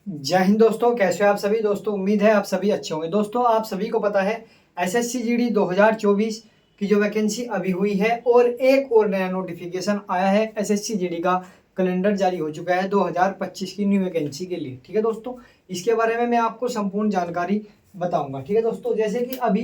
जय हिंद दोस्तों, कैसे हो आप सभी दोस्तों। उम्मीद है आप सभी अच्छे होंगे। दोस्तों आप सभी को पता है एसएससी जीडी 2024 की जो वैकेंसी अभी हुई है और एक और नया नोटिफिकेशन आया है। एसएससी जीडी का कैलेंडर जारी हो चुका है 2025 की न्यू वैकेंसी के लिए। ठीक है दोस्तों, इसके बारे में मैं आपको संपूर्ण जानकारी बताऊंगा। ठीक है दोस्तों, जैसे कि अभी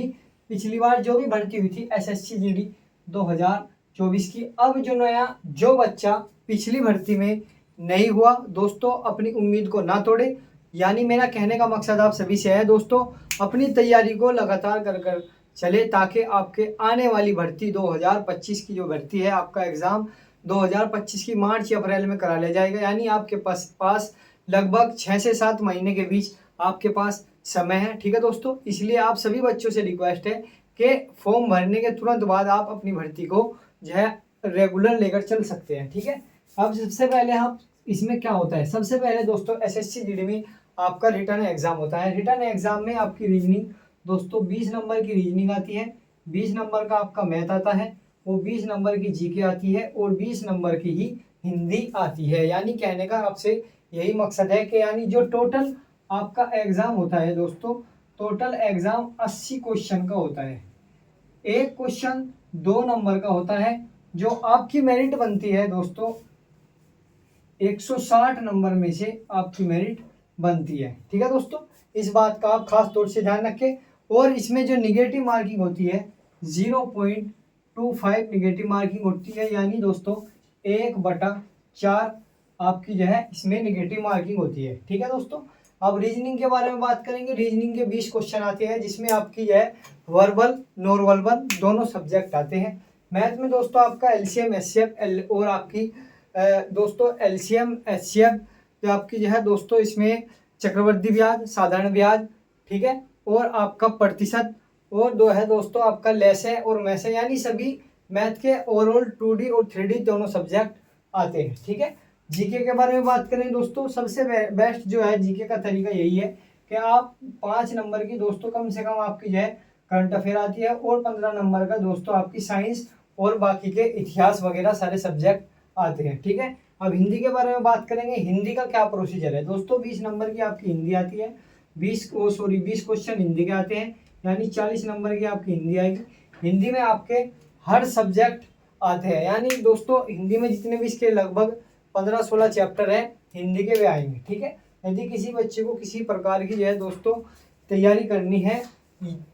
पिछली बार जो भी भर्ती हुई थी एसएससी जीडी 2024 की, अब जो नया जो बच्चा पिछली भर्ती में नहीं हुआ दोस्तों, अपनी उम्मीद को ना तोड़े। यानी मेरा कहने का मकसद आप सभी से है दोस्तों, अपनी तैयारी को लगातार कर चले ताकि आपके आने वाली भर्ती 2025 की जो भर्ती है, आपका एग्ज़ाम 2025 की मार्च या अप्रैल में करा लिया जाएगा। यानी आपके पास लगभग 6 से 7 महीने के बीच आपके पास समय है। ठीक है दोस्तों, इसलिए आप सभी बच्चों से रिक्वेस्ट है कि फॉर्म भरने के तुरंत बाद आप अपनी भर्ती को जो है रेगुलर लेकर चल सकते हैं। ठीक है, अब सबसे पहले हम इसमें क्या होता है, सबसे पहले दोस्तों एसएससी जीडी में आपका रिटर्न एग्जाम होता है। रिटर्न एग्जाम में आपकी रीजनिंग दोस्तों 20 नंबर की रीजनिंग आती है, 20 नंबर का आपका मैथ आता है, वो 20 नंबर की जीके आती है और 20 नंबर की ही हिंदी आती है। यानी कहने का आपसे यही मकसद है कि यानी जो टोटल आपका एग्जाम होता है दोस्तों, टोटल एग्जाम 80 क्वेश्चन का होता है। एक क्वेश्चन 2 नंबर का होता है। जो आपकी मेरिट बनती है दोस्तों 160 नंबर में से आपकी मेरिट बनती है। ठीक है दोस्तों, इस बात का आप खास तौर से ध्यान रखें। और इसमें जो निगेटिव मार्किंग होती है 0.25 निगेटिव मार्किंग होती है। यानी दोस्तों 1/4 आपकी जो है इसमें निगेटिव मार्किंग होती है। ठीक है दोस्तों, अब रीजनिंग के बारे में बात करेंगे। रीजनिंग के 20 क्वेश्चन आते हैं, जिसमें आपकी जो है वर्बल नॉन वर्बल दोनों सब्जेक्ट आते हैं। मैथ में दोस्तों आपका एलसीएम एचसीएफ और आपकी दोस्तों एलसीएम एचसीएफ जो आपकी जो है दोस्तों, इसमें चक्रवृद्धि ब्याज, साधारण ब्याज, ठीक है, और आपका प्रतिशत, और दो है दोस्तों आपका लेस है और मैस है। यानी सभी मैथ के ओवरऑल 2D और 3D दोनों सब्जेक्ट आते हैं। ठीक है, जीके के बारे में बात करें दोस्तों, सबसे बेस्ट जो है जीके का तरीका यही है कि आप 5 नंबर की दोस्तों कम से कम आपकी जो है करंट अफेयर आती है और 15 नंबर का दोस्तों आपकी साइंस और बाकी के इतिहास वगैरह सारे सब्जेक्ट आते हैं। ठीक है, अब हिंदी के बारे में बात करेंगे। हिंदी का क्या प्रोसीजर है दोस्तों, 20 नंबर की आपकी हिंदी आती है, 20 क्वेश्चन हिंदी के आते हैं, यानी 40 नंबर की आपकी हिंदी आएगी। हिंदी में आपके हर सब्जेक्ट आते हैं। यानी दोस्तों हिंदी में जितने भी इसके लगभग 15-16 चैप्टर है हिंदी के वे आएंगे। ठीक है, यदि किसी बच्चे को किसी प्रकार की जो है दोस्तों तैयारी करनी है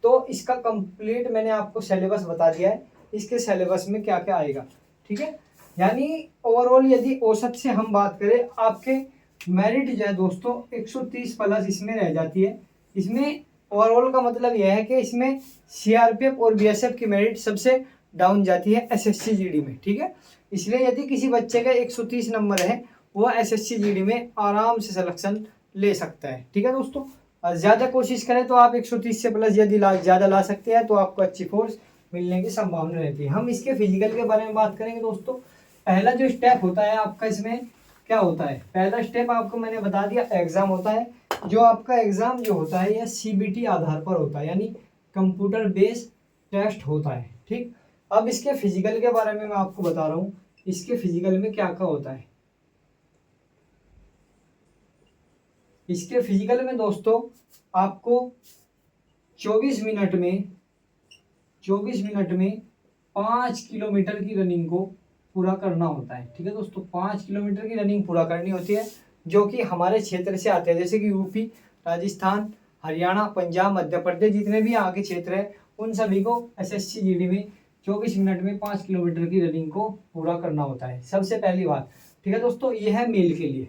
तो इसका कंप्लीट मैंने आपको सिलेबस बता दिया है, इसके सिलेबस में क्या क्या आएगा। ठीक है, यानी ओवरऑल यदि औसत से हम बात करें, आपके मेरिट जो है दोस्तों 130 प्लस इसमें रह जाती है। इसमें ओवरऑल का मतलब यह है कि इसमें सीआरपीएफ और बीएसएफ की मेरिट सबसे डाउन जाती है एसएससी जीडी में। ठीक है, इसलिए यदि किसी बच्चे का 130 नंबर है वो एसएससी जीडी में आराम से सिलेक्शन ले सकता है। ठीक है दोस्तों, ज़्यादा कोशिश करें तो आप 130 से प्लस यदि ज़्यादा ला सकते हैं तो आपको अच्छी फोर्स मिलने की संभावना रहती है। हम इसके फिजिकल के बारे में बात करेंगे दोस्तों। पहला जो स्टेप होता है आपका, इसमें क्या होता है, पहला स्टेप आपको मैंने बता दिया, एग्जाम होता है। जो आपका एग्जाम जो होता है यह सीबीटी आधार पर होता है, यानी कंप्यूटर बेस्ड टेस्ट होता है। ठीक, अब इसके फिजिकल के बारे में मैं आपको बता रहा हूँ, इसके फिजिकल में क्या क्या होता है। इसके फिजिकल में दोस्तों आपको 24 मिनट में 5 किलोमीटर की रनिंग को पूरा करना होता है। ठीक है दोस्तों, 5 किलोमीटर की रनिंग पूरा करनी होती है, जो कि हमारे क्षेत्र से आते हैं, जैसे कि यूपी, राजस्थान, हरियाणा, पंजाब, मध्य प्रदेश, जितने भी आगे क्षेत्र है उन सभी को एसएससी जीडी में 24 मिनट में 5 किलोमीटर की रनिंग को पूरा करना होता है, सबसे पहली बात। ठीक है दोस्तों, यह है मेल के लिए।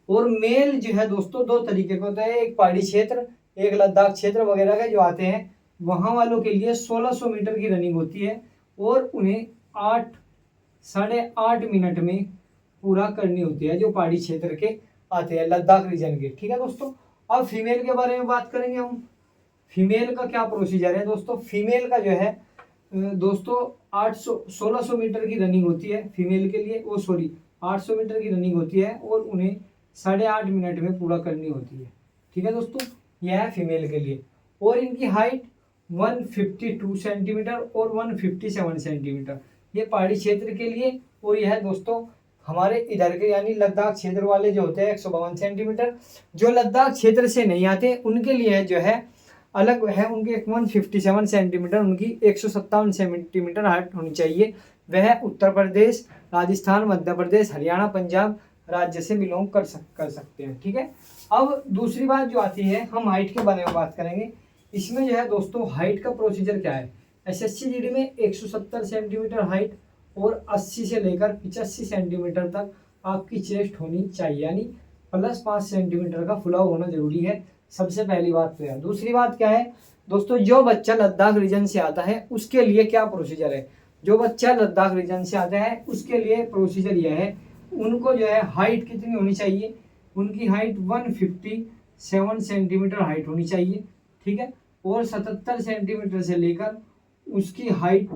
और मेल जो है दोस्तों 2 तरीके का होता है, एक पहाड़ी क्षेत्र, एक लद्दाख क्षेत्र वगैरह के जो आते हैं वहाँ वालों के लिए 1600 मीटर की रनिंग होती है और उन्हें 8-8.5 मिनट में पूरा करनी होती है, जो पहाड़ी क्षेत्र के आते हैं लद्दाख रीजन के। ठीक है दोस्तों, अब फीमेल के बारे में बात करेंगे हम। फीमेल का क्या प्रोसीजर है दोस्तों, फीमेल का जो है दोस्तों 1600 मीटर की रनिंग होती है फीमेल के लिए, 800 मीटर की रनिंग होती है और उन्हें 8.5 मिनट में पूरा करनी होती है। ठीक है दोस्तों, यह है फीमेल के लिए। और इनकी हाइट 152 सेंटीमीटर और 157 सेंटीमीटर, ये पहाड़ी क्षेत्र के लिए। और यह दोस्तों हमारे इधर के यानी लद्दाख क्षेत्र वाले जो होते हैं 152 सेंटीमीटर, जो लद्दाख क्षेत्र से नहीं आते उनके लिए जो है अलग है, उनके 157 सेंटीमीटर, उनकी 157 सेंटीमीटर हाइट होनी चाहिए। वह उत्तर प्रदेश, राजस्थान, मध्य प्रदेश, हरियाणा, पंजाब राज्य से बिलोंग कर सकते हैं। ठीक है। अब दूसरी बात जो आती है, हम हाइट के बारे में बात करेंगे। इसमें जो है दोस्तों हाइट का प्रोसीजर क्या है। SSC GD में 170 सेंटीमीटर हाइट और 80 से लेकर 85 सेंटीमीटर तक आपकी चेस्ट होनी चाहिए, यानी +5 सेंटीमीटर का फुलाव होना जरूरी है। सबसे पहली बात तो है। दूसरी बात क्या है दोस्तों, जो बच्चा लद्दाख रीजन से आता है उसके लिए क्या प्रोसीजर है। जो बच्चा लद्दाख रीजन से आता है उसके लिए प्रोसीजर यह है, उनको जो है हाइट कितनी होनी चाहिए, उनकी हाइट 157 सेंटीमीटर हाइट होनी चाहिए। ठीक है। और 77 सेंटीमीटर से लेकर उसकी हाइट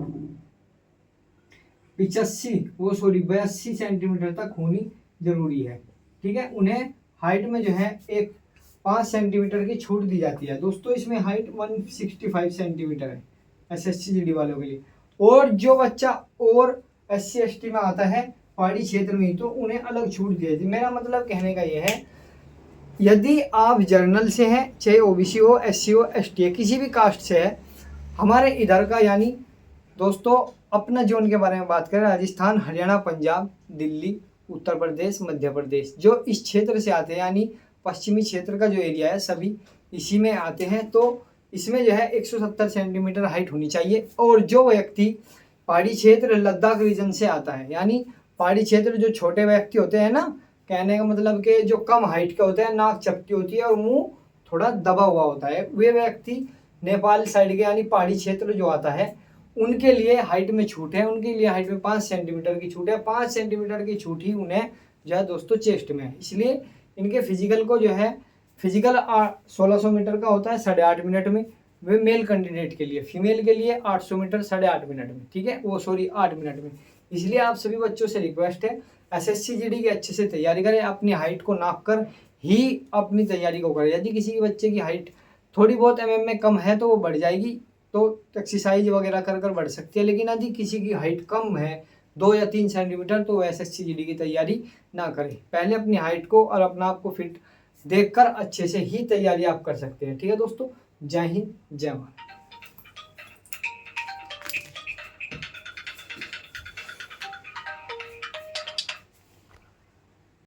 82 सेंटीमीटर तक होनी जरूरी है। ठीक है। उन्हें हाइट में जो है एक 5 सेंटीमीटर की छूट दी जाती है दोस्तों। इसमें हाइट 165 सेंटीमीटर है SSC GD वालों के लिए। और जो बच्चा और SC ST में आता है पहाड़ी क्षेत्र में, तो उन्हें अलग छूट दी जाती है। मेरा मतलब कहने का यह है, यदि आप जर्नल से हैं, चाहे OBC हो, SC हो, ST है, किसी भी कास्ट से है, हमारे इधर का यानी दोस्तों अपना जोन के बारे में बात करें, राजस्थान, हरियाणा, पंजाब, दिल्ली, उत्तर प्रदेश, मध्य प्रदेश, जो इस क्षेत्र से आते हैं यानी पश्चिमी क्षेत्र का जो एरिया है सभी इसी में आते हैं, तो इसमें जो है 170 सेंटीमीटर हाइट होनी चाहिए। और जो व्यक्ति पहाड़ी क्षेत्र लद्दाख रीजन से आता है, यानी पहाड़ी क्षेत्र जो छोटे व्यक्ति होते हैं ना, कहने का मतलब कि जो कम हाइट के होते हैं, नाक चपटी होती है और मुंह थोड़ा दबा हुआ होता है, वे व्यक्ति नेपाल साइड के यानी पहाड़ी क्षेत्र जो आता है उनके लिए हाइट में छूट है। उनके लिए हाइट में 5 सेंटीमीटर की छूट है। 5 सेंटीमीटर की छूट ही उन्हें जो है दोस्तों चेस्ट में है। इसलिए इनके फिजिकल को जो है, फिजिकल 1600 मीटर का होता है 8.5 मिनट में, वे मेल कैंडिडेट के लिए। फीमेल के लिए 800 मीटर 8.5 मिनट में। ठीक है, वो सॉरी 8 मिनट में। इसलिए आप सभी बच्चों से रिक्वेस्ट है, SSC GD की अच्छे से तैयारी करें, अपनी हाइट को नाप कर ही अपनी तैयारी को करें। यदि किसी के बच्चे की हाइट थोड़ी बहुत mm में कम है तो वो बढ़ जाएगी, तो एक्सरसाइज वगैरह कर बढ़ सकती है। लेकिन यदि किसी की हाइट कम है 2 या 3 सेंटीमीटर, तो SSC GD की तैयारी ना करें। पहले अपनी हाइट को और अपना आप को फिट देखकर अच्छे से ही तैयारी आप कर सकते हैं। ठीक है दोस्तों, जय हिंद, जय भारत।